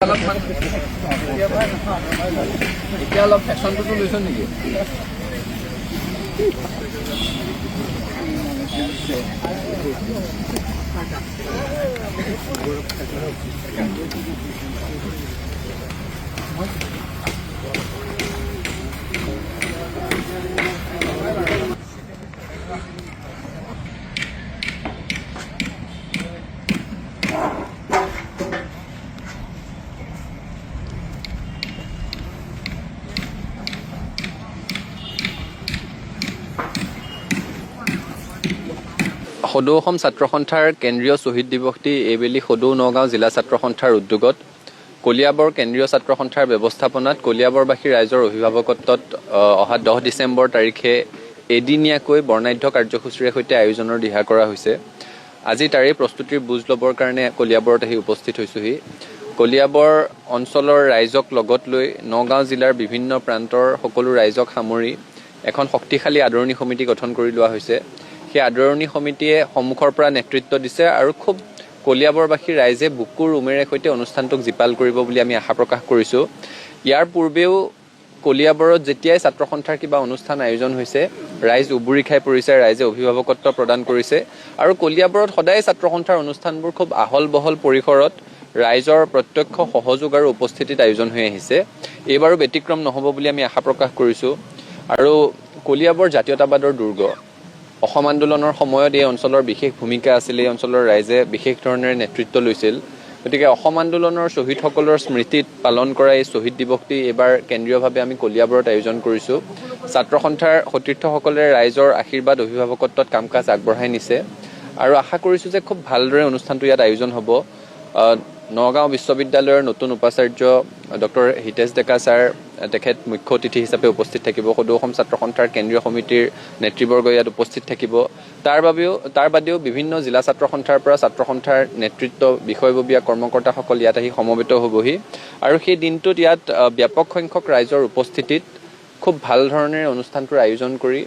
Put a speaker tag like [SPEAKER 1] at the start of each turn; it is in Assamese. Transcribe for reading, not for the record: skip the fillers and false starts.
[SPEAKER 1] এতিয়া অলপ ফেশ্বনটোতো লৈছ নেকি? সদৌ অসম ছাত্ৰ সন্থাৰ কেন্দ্ৰীয় শ্বহীদ দিৱসটি এইবেলি সদৌ নগাঁও জিলা ছাত্ৰ সন্থাৰ উদ্যোগত কলিয়াবৰ কেন্দ্ৰীয় ছাত্ৰ সন্থাৰ ব্যৱস্থাপনাত কলিয়াবৰবাসী ৰাইজৰ অভিভাৱকত্বত অহা 10 ডিচেম্বৰ তাৰিখে এদিনীয়াকৈ বৰ্ণাঢ্য কাৰ্যসূচীৰে সৈতে আয়োজনৰ দিহা কৰা হৈছে। আজি তাৰে প্ৰস্তুতিৰ বুজ ল'বৰ কাৰণে কলিয়াবৰত আহি উপস্থিত হৈছোহি। কলিয়াবৰ অঞ্চলৰ ৰাইজক লগত লৈ নগাঁও জিলাৰ বিভিন্ন প্ৰান্তৰ সকলো ৰাইজক সামৰি এখন শক্তিশালী আদৰণি সমিতি গঠন কৰি লোৱা হৈছে। সেই আদৰণি সমিতিয়ে সন্মুখৰ পৰা নেতৃত্ব দিছে আৰু খুব কলিয়াবৰবাসী ৰাইজে বুকুৰ উমেৰে সৈতে অনুষ্ঠানটোক জীপাল কৰিব বুলি আমি আশা প্ৰকাশ কৰিছোঁ। ইয়াৰ পূৰ্বেও কলিয়াবৰত যেতিয়াই ছাত্ৰ সন্থাৰ কিবা অনুষ্ঠান আয়োজন হৈছে ৰাইজ উবুৰি খাই পৰিছে, ৰাইজে অভিভাৱকত্ব প্ৰদান কৰিছে আৰু কলিয়াবৰত সদায় ছাত্ৰ সন্থাৰ অনুষ্ঠানবোৰ খুব আহল বহল পৰিসৰত ৰাইজৰ প্ৰত্যক্ষ সহযোগ আৰু উপস্থিতিত আয়োজন হৈ আহিছে। এইবাৰো ব্যতিক্ৰম নহ'ব বুলি আমি আশা প্ৰকাশ কৰিছোঁ। আৰু কলিয়াবৰ জাতীয়তাবাদৰ দুৰ্গ, অসম আন্দোলনৰ সময়ত এই অঞ্চলৰ বিশেষ ভূমিকা আছিল, এই অঞ্চলৰ ৰাইজে বিশেষ ধৰণেৰে নেতৃত্ব লৈছিল। গতিকে অসম আন্দোলনৰ শ্বহীদসকলৰ স্মৃতিত পালন কৰা এই শ্বহীদ দিৱসটি এইবাৰ কেন্দ্ৰীয়ভাৱে আমি কলিয়াবৰত আয়োজন কৰিছোঁ। ছাত্ৰ সন্থাৰ সতীৰ্থসকলে ৰাইজৰ আশীৰ্বাদ অভিভাৱকত্বত কাম কাজ আগবঢ়াই নিছে আৰু আশা কৰিছোঁ যে খুব ভালদৰে অনুষ্ঠানটো ইয়াত আয়োজন হ'ব। নগাঁও বিশ্ববিদ্যালয়ৰ নতুন উপাচাৰ্য ডক্টৰ হিতেশ ডেকা ছাৰ তেখেত মুখ্য অতিথি হিচাপে উপস্থিত থাকিব। সদৌ অসম ছাত্ৰ সন্থাৰ কেন্দ্ৰীয় সমিতিৰ নেতৃবৰ্গ ইয়াত উপস্থিত থাকিব। তাৰ বাদেও বিভিন্ন জিলা ছাত্ৰ সন্থাৰ পৰা ছাত্ৰ সন্থাৰ নেতৃত্ব বিষয়ববীয়া কৰ্মকৰ্তাসকল ইয়াত আহি সমবেত হ'বহি আৰু সেই দিনটোত ইয়াত ব্যাপক সংখ্যক ৰাইজৰ উপস্থিতিত খুব ভাল ধৰণেৰে অনুষ্ঠানটোৰ আয়োজন কৰি